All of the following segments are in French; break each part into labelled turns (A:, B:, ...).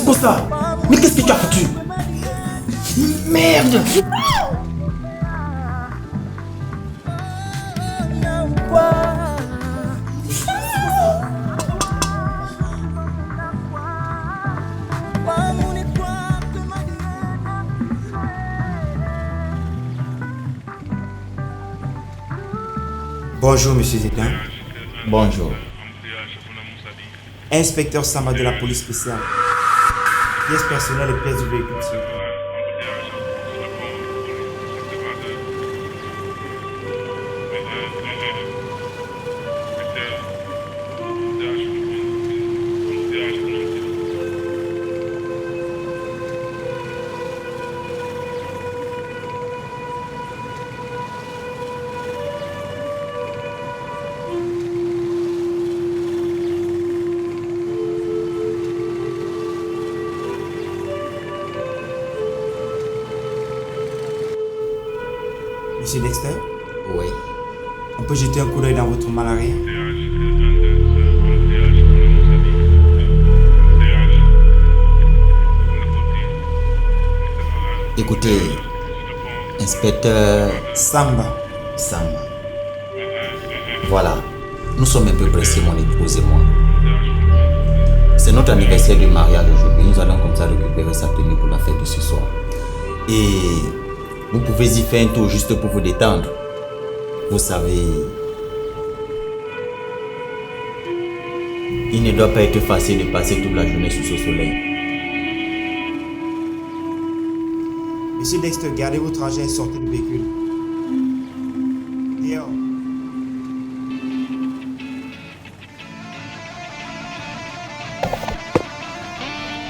A: quoi ça? Mais qu'est-ce que tu as foutu? Merde! Bonjour, monsieur Zétain.
B: Bonjour.
A: Inspecteur Samba de la police spéciale. Pièces personnelles et pièces du véhicule, s'il vous plaît. Monsieur Dexter,
B: Oui.
A: on peut jeter un coup d'œil dans votre malle arrière?
B: Écoutez, inspecteur
A: Samba.
B: Sam. Voilà. Nous sommes un peu pressés, mon épouse et moi. C'est notre anniversaire du mariage aujourd'hui. Nous allons comme ça récupérer sa tenue pour la fête de ce soir. Et vous pouvez y faire un tour juste pour vous détendre. Vous savez, il ne doit pas être facile de passer toute la journée sous ce soleil.
A: Monsieur Dexter, gardez votre argent et sortez du véhicule. Dehors.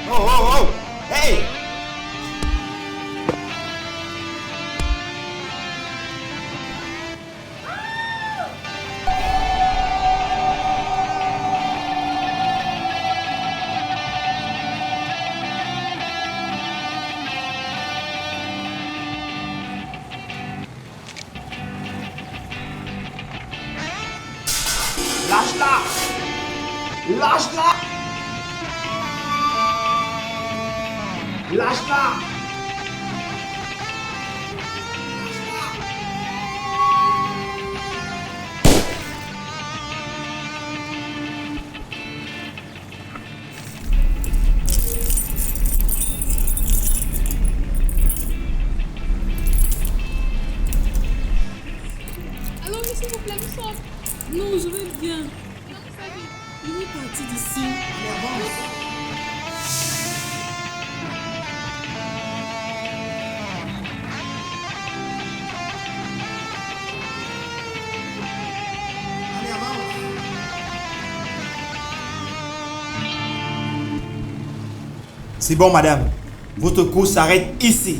A: Oh, oh, oh! Hey! Lâche-la! Lâche-la! Lâche-la!
C: Alors, mais s'il vous plaît, nous sommes. Non, je vais bien. Non, vous savez, il est parti d'ici.
A: C'est bon, madame. Votre course s'arrête ici.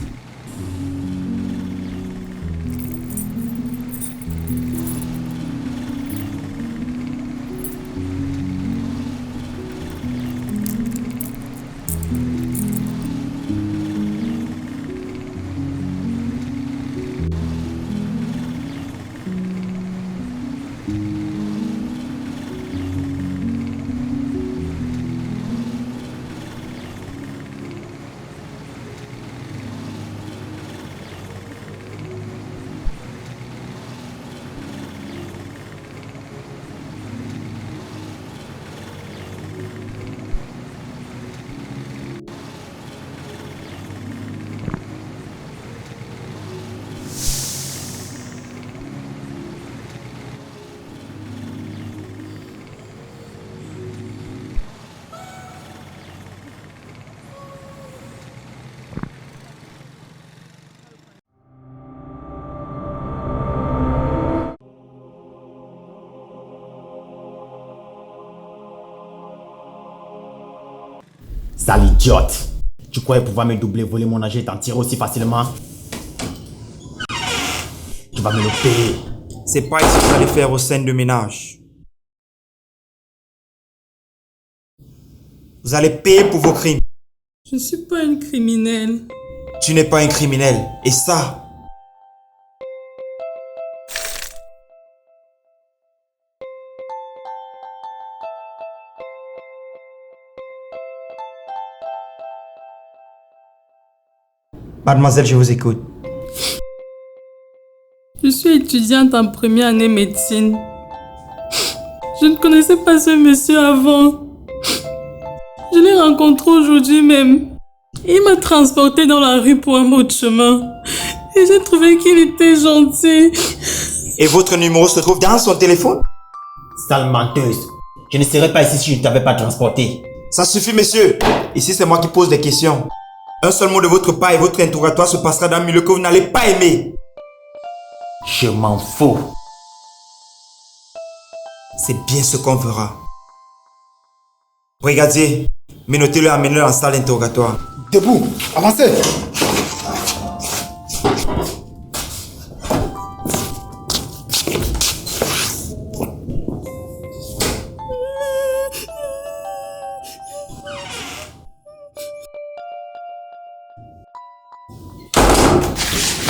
B: Sale idiote! Tu croyais pouvoir me doubler, voler mon argent et t'en tirer aussi facilement? Tu vas me le payer.
A: C'est pas ici que vous allez faire vos scènes de ménage. Vous allez payer pour vos crimes.
C: Je ne suis pas une criminelle.
A: Tu n'es pas un criminel. Et ça, Mademoiselle, je vous écoute.
C: Je suis étudiante en première année médecine. Je ne connaissais pas ce monsieur avant. Je l'ai rencontré aujourd'hui même. Il m'a transporté dans la rue pour un bout de chemin. Et j'ai trouvé qu'il était gentil.
A: Et votre numéro se trouve dans son téléphone?
B: Sale menteuse. Je ne serais pas ici si je ne t'avais pas transporté.
A: Ça suffit, monsieur. Ici, c'est moi qui pose des questions. Un seul mot de votre part et votre interrogatoire se passera dans un milieu que vous n'allez pas aimer.
B: Je m'en fous.
A: C'est bien ce qu'on fera. Regardez, menotez-le et amenez-le en salle d'interrogatoire.
D: Debout, avancez.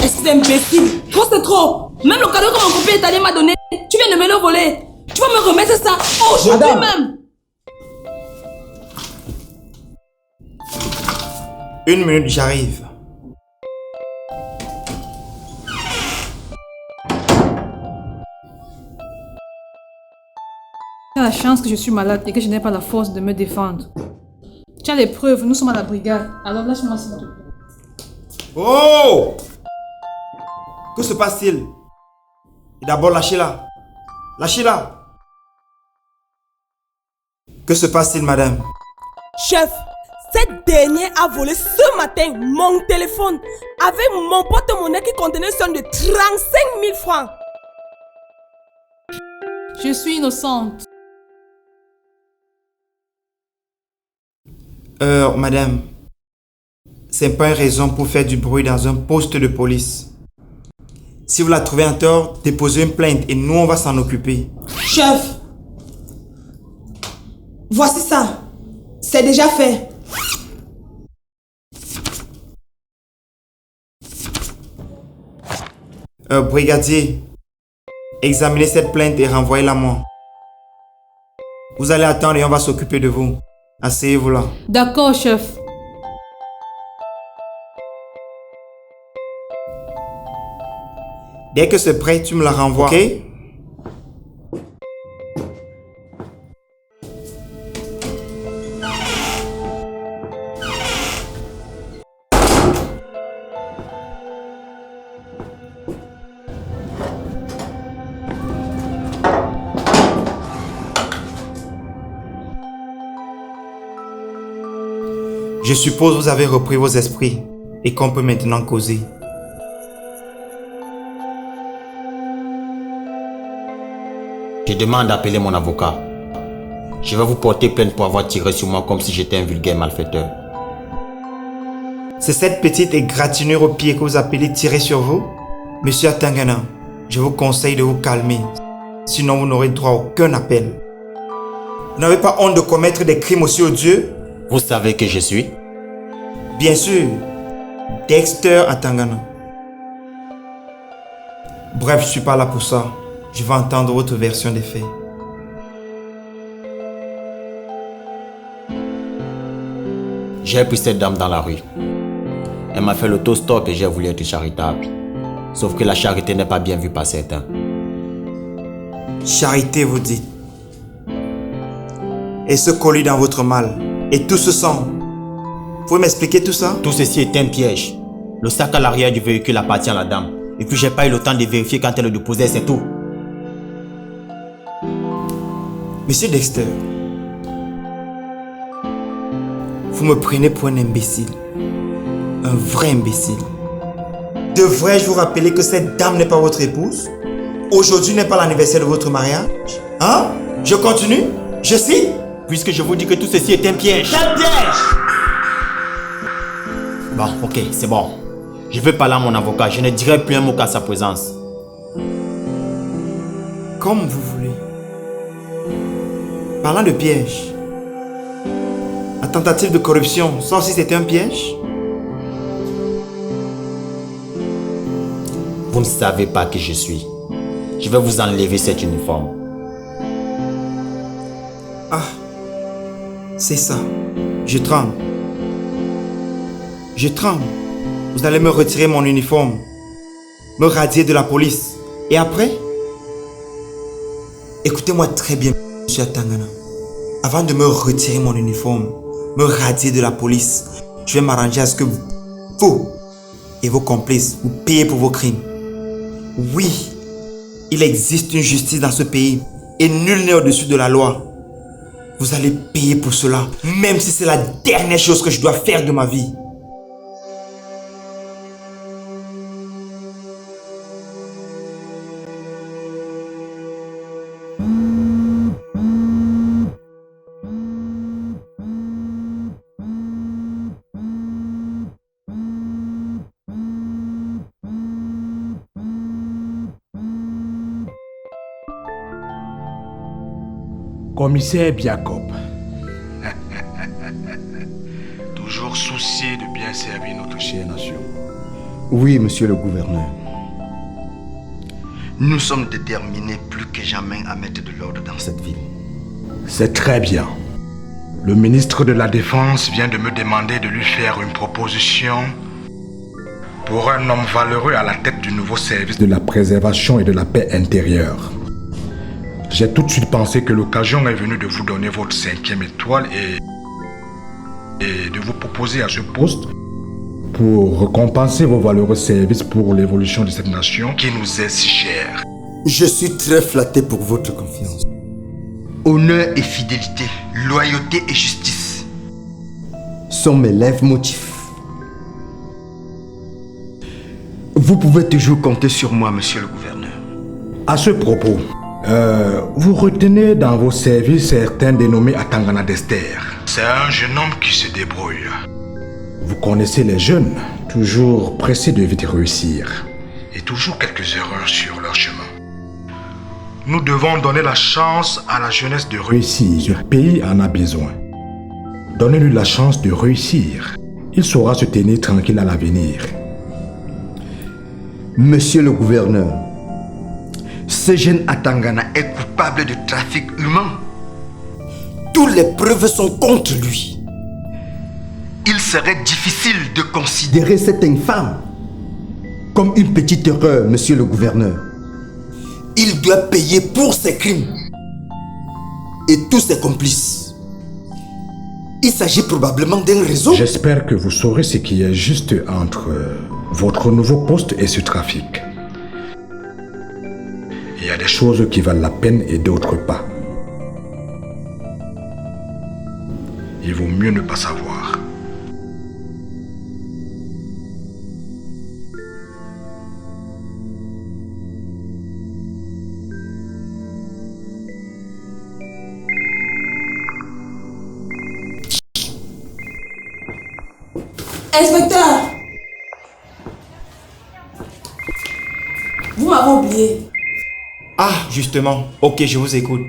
E: C'est imbécile. Trop c'est trop. Même le cadeau que mon copain italien m'a donné, tu viens de me le voler. Tu vas me remettre ça aujourd'hui même.
A: 1 minute, j'arrive.
F: Tu as la chance que je suis malade et que je n'ai pas la force de me défendre. Tu as les preuves, nous sommes à la brigade. Alors lâche-moi s'il te plaît.
A: Oh! Que se passe-t-il? Et d'abord, lâchez-la. Lâchez-la. Que se passe-t-il, madame?
E: Chef, cette dernière a volé ce matin mon téléphone avec mon porte-monnaie qui contenait une somme de 35 000 francs.
F: Je suis innocente.
A: Madame, c'est pas une raison pour faire du bruit dans un poste de police. Si vous la trouvez en tort, déposez une plainte et nous on va s'en occuper.
E: Chef, voici ça. C'est déjà fait.
A: Brigadier, examinez cette plainte et renvoyez-la moi. Vous allez attendre et on va s'occuper de vous. Asseyez-vous là.
F: D'accord, chef.
A: Dès que c'est prêt, tu me la renvoies, ok? Je suppose que vous avez repris vos esprits et qu'on peut maintenant causer.
B: Je demande d'appeler mon avocat. Je vais vous porter plainte pour avoir tiré sur moi comme si j'étais un vulgaire malfaiteur.
A: C'est cette petite égratignure au pied que vous appelez tirer sur vous? Monsieur Atangana, je vous conseille de vous calmer. Sinon vous n'aurez droit à aucun appel. Vous n'avez pas honte de commettre des crimes aussi odieux?
B: Vous savez que je suis?
A: Bien sûr, Dexter Atangana. Bref, je suis pas là pour ça. Je vais entendre votre version des faits.
B: J'ai pris cette dame dans la rue. Elle m'a fait l'autostop et j'ai voulu être charitable. Sauf que la charité n'est pas bien vue par certains.
A: Charité, vous dites. Et ce colis dans votre malle. Et tout ce sang. Vous pouvez m'expliquer tout ça?
B: Tout ceci est un piège. Le sac à l'arrière du véhicule appartient à la dame. Et puis j'ai pas eu le temps de vérifier quand elle le déposait, c'est tout.
A: Monsieur Dexter, vous me prenez pour un imbécile. Un vrai imbécile. Devrais-je vous rappeler que cette dame n'est pas votre épouse? Aujourd'hui n'est pas l'anniversaire de votre mariage? Hein? Je continue? Je suis?
B: Puisque je vous dis que tout ceci est un piège.
A: Quel piège?
B: Bon, ok, c'est bon. Je vais parler à mon avocat. Je ne dirai plus un mot qu'à sa présence.
A: Comme vous voulez. Parlant de piège, la tentative de corruption, ça aussi c'était un piège?
B: Vous ne savez pas qui je suis. Je vais vous enlever cet uniforme.
A: Ah, c'est ça. Je tremble. Je tremble. vous allez me retirer mon uniforme, me radier de la police. Et après? Écoutez-moi très bien, monsieur Atangana. Avant de me retirer mon uniforme, me radier de la police, je vais m'arranger à ce que vous et vos complices vous payez pour vos crimes. Oui, il existe une justice dans ce pays et nul n'est au-dessus de la loi. Vous allez payer pour cela, même si c'est la dernière chose que je dois faire de ma vie.
D: Commissaire Biacob. Toujours soucié de bien servir notre chère nation.
G: Oui, monsieur le gouverneur.
H: Nous sommes déterminés plus que jamais à mettre de l'ordre dans cette ville.
D: C'est très bien. Le ministre de la Défense vient de me demander de lui faire une proposition pour un homme valeureux à la tête du nouveau service de la préservation et de la paix intérieure. J'ai tout de suite pensé que l'occasion est venue de vous donner votre 5e étoile et de vous proposer à ce poste pour récompenser vos valeureux services pour l'évolution de cette nation qui nous est si chère.
G: Je suis très flatté pour votre confiance.
H: Honneur et fidélité, loyauté et justice
G: sont mes leitmotifs. Vous pouvez toujours compter sur moi, monsieur le gouverneur.
D: À ce propos, vous retenez dans vos services certains dénommés Atangana Dester. C'est un jeune homme qui se débrouille. Vous connaissez les jeunes, toujours pressés de vite réussir. Et toujours quelques erreurs sur leur chemin. Nous devons donner la chance à la jeunesse de réussir. Le pays en a besoin. Donnez-lui la chance de réussir. Il saura se tenir tranquille à l'avenir.
G: Monsieur le gouverneur,
H: ce jeune Atangana est coupable de trafic humain.
G: toutes les preuves sont contre lui.
H: Il serait difficile de considérer
G: Cette infâme comme une petite erreur, monsieur le gouverneur. Il doit payer pour ses crimes et tous ses complices. Il s'agit probablement d'un réseau.
D: J'espère que vous saurez ce qui est juste entre votre nouveau poste et ce trafic. Il y a des choses qui valent la peine et d'autres pas. Il vaut mieux ne pas savoir.
E: Inspecteur! Vous m'avez oublié.
A: Ah, justement. Ok, je vous écoute.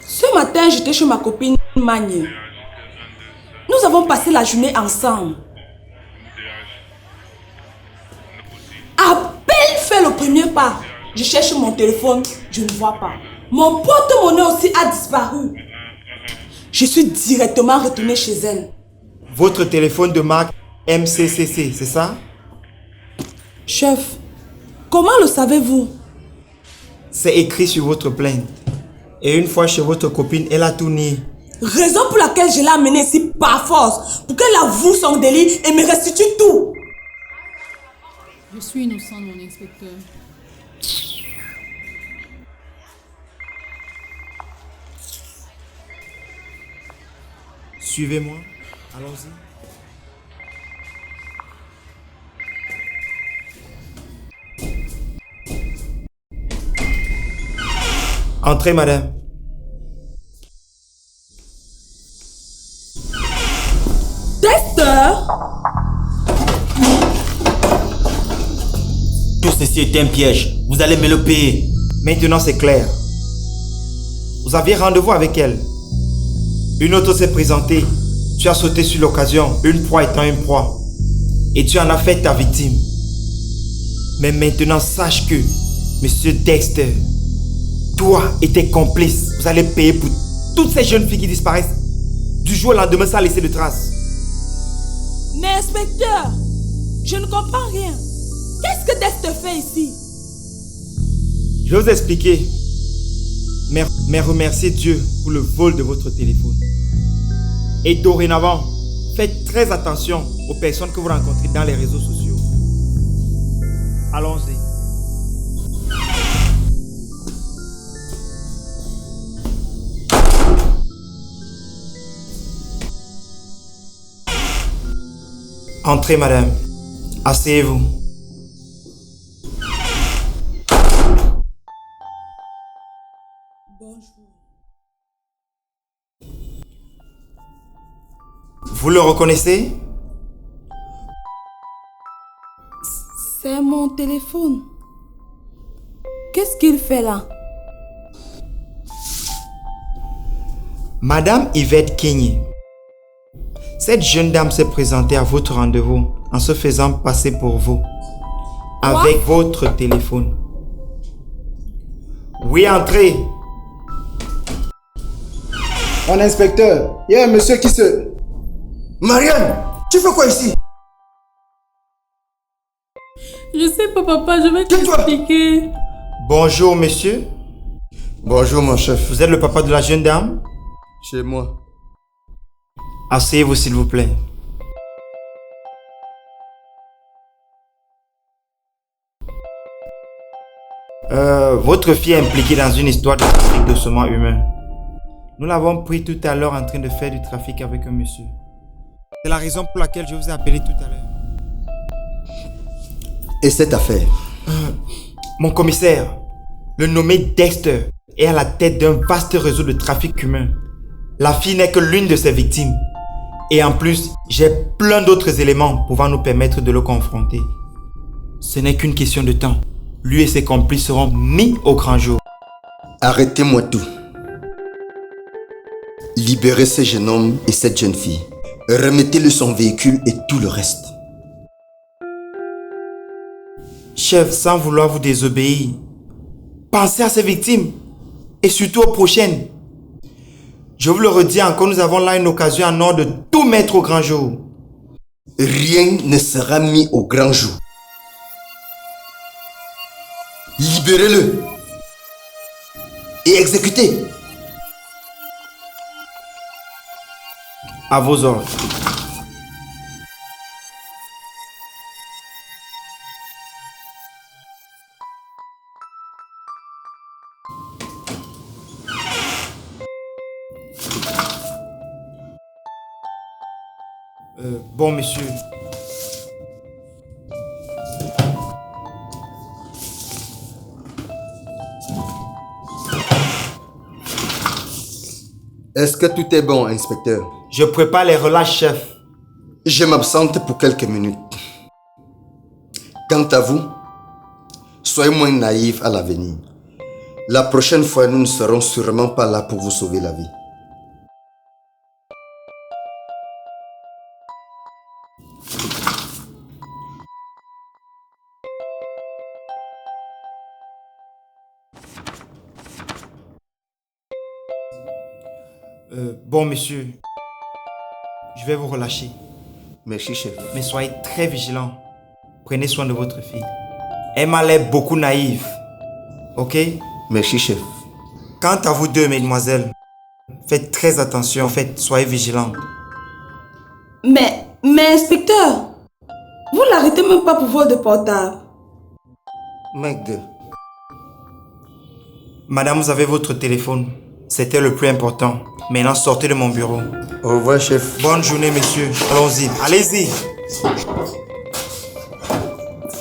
E: Ce matin, j'étais chez ma copine Magne. Nous avons passé la journée ensemble. À peine fait le premier pas, je cherche mon téléphone, je ne vois pas. Mon porte-monnaie aussi a disparu. Je suis directement retourné chez elle.
A: Votre téléphone de marque MCCC, c'est ça?
E: Chef, comment le savez-vous?
A: C'est écrit sur votre plainte. Et une fois chez votre copine, elle a tout nié.
E: Raison pour laquelle je l'ai amenée ici par force, pour qu'elle avoue son délit et me restitue tout.
F: Je suis innocent, mon inspecteur.
A: Suivez-moi. Allons-y. Entrez, madame.
E: Dexter!
B: Tout ceci est un piège. Vous allez me le payer.
A: Maintenant, c'est clair. Vous aviez rendez-vous avec elle. Une autre s'est présentée. Tu as sauté sur l'occasion, une proie étant une proie. Et tu en as fait ta victime. Mais maintenant, sache que, monsieur Dexter, toi et tes complices, vous allez payer pour toutes ces jeunes filles qui disparaissent du jour au lendemain sans laisser de traces.
E: Inspecteur, je ne comprends rien. Qu'est-ce que Dest fait ici?
A: Je vais vous expliquer. Mais remerciez Dieu pour le vol de votre téléphone. Et dorénavant, faites très attention aux personnes que vous rencontrez dans les réseaux sociaux. Allons-y. Entrez, madame. Asseyez-vous.
E: Bonjour.
A: Vous le reconnaissez?
E: C'est mon téléphone. Qu'est-ce qu'il fait là?
A: Madame Yvette Kenyi. Cette jeune dame s'est présentée à votre rendez-vous en se faisant passer pour vous. Avec votre téléphone. Oui, entrez.
I: Mon inspecteur, il y a un monsieur qui se...
G: Marianne, tu fais quoi ici?
C: Je sais pas, papa, je vais
G: Tais-toi.
C: t'expliquer.
A: Bonjour, monsieur.
G: Bonjour mon chef.
A: Vous êtes le papa de la jeune dame?
G: Chez moi.
A: Asseyez-vous, s'il vous plaît. Votre fille est impliquée dans une histoire de trafic d'ossements humains. Nous l'avons pris tout à l'heure en train de faire du trafic avec un monsieur. C'est la raison pour laquelle je vous ai appelé tout à l'heure.
G: Et cette affaire?
A: Mon commissaire, le nommé Dexter, est à la tête d'un vaste réseau de trafic humain. La fille n'est que l'une de ses victimes. Et en plus, j'ai plein d'autres éléments pouvant nous permettre de le confronter. Ce n'est qu'une question de temps. Lui et ses complices seront mis au grand jour.
G: Arrêtez-moi tout. Libérez ce jeune homme et cette jeune fille. Remettez-le son véhicule et tout le reste.
A: Chef, sans vouloir vous désobéir, pensez à ces victimes et surtout aux prochaines. Je vous le redis encore, nous avons là une occasion en or de tout mettre au grand jour.
G: Rien ne sera mis au grand jour. Libérez-le et exécutez.
A: À vos ordres. Bon, monsieur.
G: Est-ce que tout est bon, inspecteur?
A: Je prépare les relâches, chef.
G: Je m'absente pour quelques minutes. Quant à vous, soyez moins naïf à l'avenir. La prochaine fois, nous ne serons sûrement pas là pour vous sauver la vie.
A: Bon, monsieur, je vais vous relâcher.
G: Merci, chef.
A: Mais soyez très vigilants. Prenez soin de votre fille. Elle m'a l'air beaucoup naïve. Ok?
G: Merci, chef.
A: Quant à vous deux, mesdemoiselles, faites très attention. Soyez vigilants.
E: Mais inspecteur, vous l'arrêtez même pas pour vol de portable.
G: Magde.
A: Madame, vous avez votre téléphone. C'était le plus important. Maintenant, sortez de mon bureau.
G: Au revoir, chef.
A: Bonne journée, messieurs. Allons-y. Allez-y.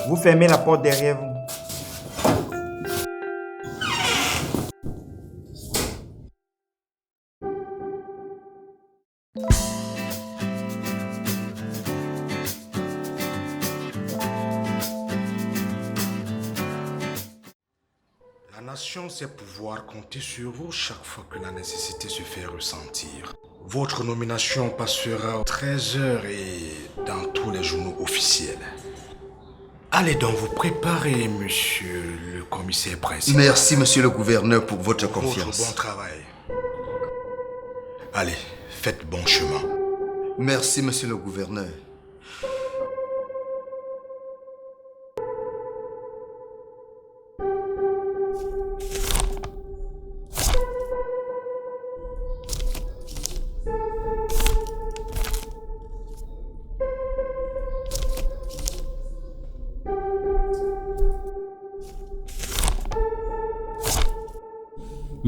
A: Vous fermez la porte derrière vous.
D: La nation sait pouvoir compter sur vous chaque fois que la nécessité se fait ressentir. Votre nomination passera aux 13h et dans tous les journaux officiels. Allez donc vous préparer, monsieur le commissaire principal.
G: Merci, monsieur le gouverneur, pour votre confiance.
D: Votre bon travail. Allez, faites bon chemin.
G: Merci, monsieur le gouverneur.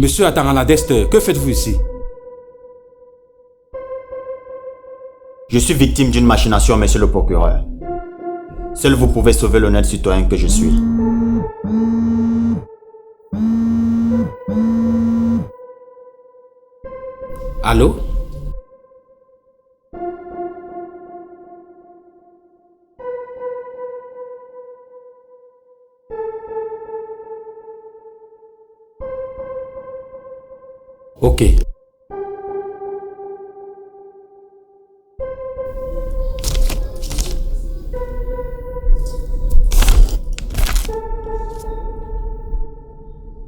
J: Monsieur Atangana Dexter, que faites-vous ici?
B: Je suis victime d'une machination, monsieur le procureur. Seul vous pouvez sauver l'honnête citoyen que je suis.
J: Allô? Ok.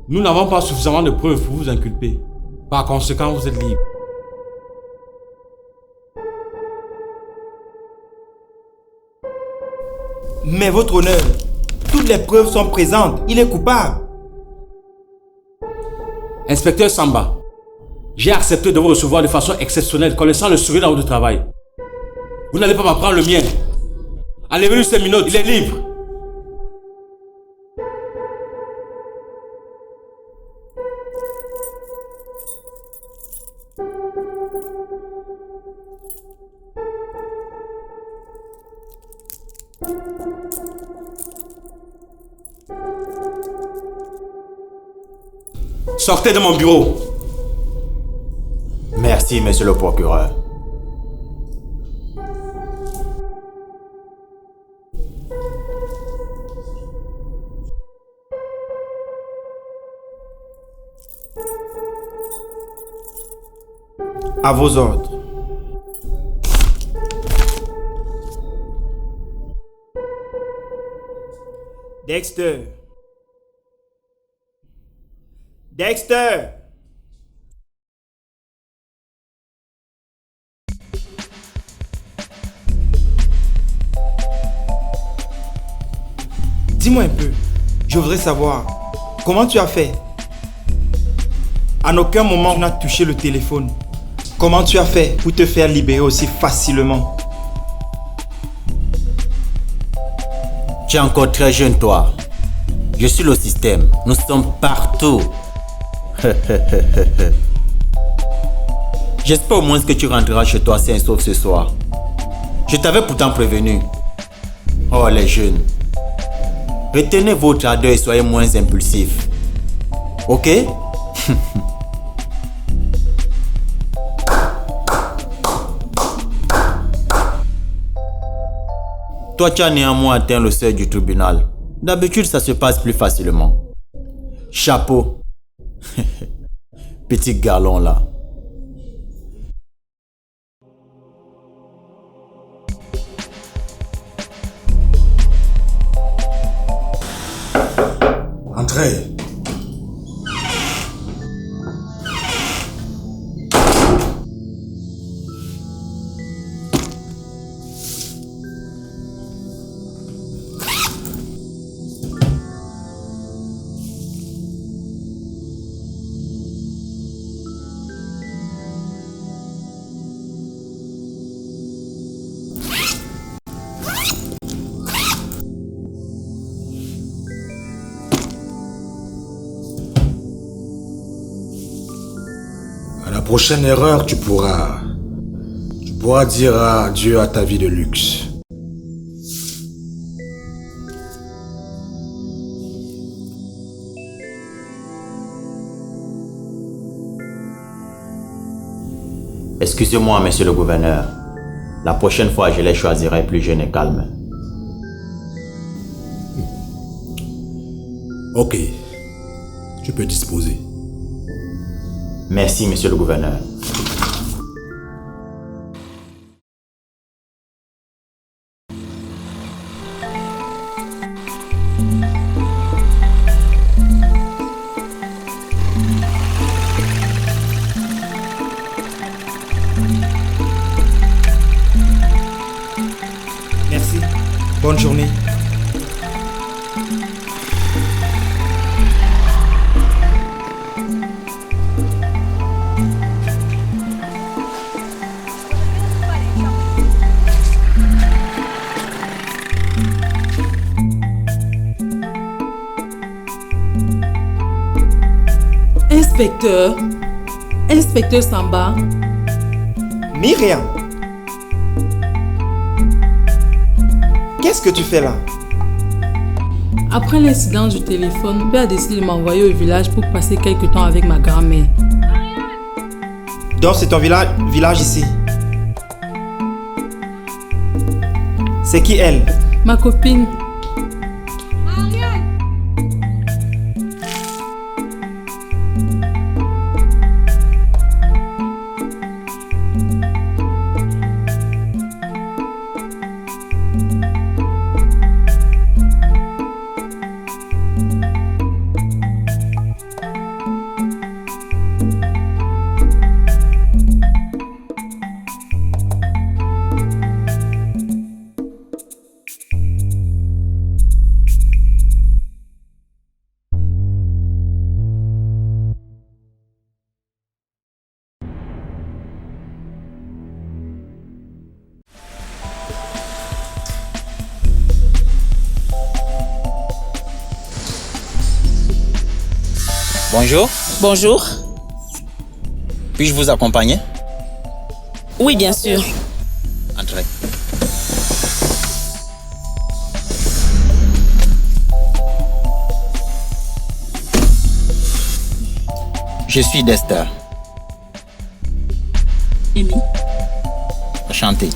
J: Nous n'avons pas suffisamment de preuves pour vous inculper. Par conséquent, vous êtes libre.
A: Mais votre honneur, toutes les preuves sont présentes. Il est coupable.
J: Inspecteur Samba, j'ai accepté de vous recevoir de façon exceptionnelle, connaissant le sourire dans votre travail. Vous n'allez pas m'apprendre le mien. Enlevez-lui 5 minutes, il est libre. Sortez de mon bureau.
B: Merci, monsieur le procureur.
A: À vos ordres. Dexter. Dexter. Dis-moi un peu. Je voudrais savoir. Comment tu as fait? En aucun moment tu n'as touché le téléphone. Comment tu as fait pour te faire libérer aussi facilement?
B: Tu es encore très jeune, toi. Je suis le système. Nous sommes partout. J'espère au moins que tu rentreras chez toi sain et sauf ce soir. Je t'avais pourtant prévenu. Oh, les jeunes. Retenez votre ardeur et soyez moins impulsifs. Ok? Toi, tu as néanmoins atteint le seuil du tribunal. D'habitude, ça se passe plus facilement. Chapeau. Petit galon là.
D: Entrez. À la prochaine erreur, tu pourras dire adieu à ta vie de luxe.
B: Excusez-moi, monsieur le gouverneur. La prochaine fois, je les choisirai plus jeunes et calmes.
D: Ok. Tu peux disposer.
B: Merci, monsieur le gouverneur.
A: Merci. Bonne journée.
C: Inspecteur? Inspecteur Samba?
A: Myriam, qu'est-ce que tu fais là?
C: Après l'incident du téléphone, Père a décidé de m'envoyer au village pour passer quelques temps avec ma grand-mère.
A: Donc c'est ton village ici. C'est qui elle?
C: Ma copine.
B: Bonjour,
K: Bonjour.
B: puis-je vous accompagner?
K: Oui, bien sûr.
B: Entrez. Je suis Dester.
K: Amy.
B: Enchanté.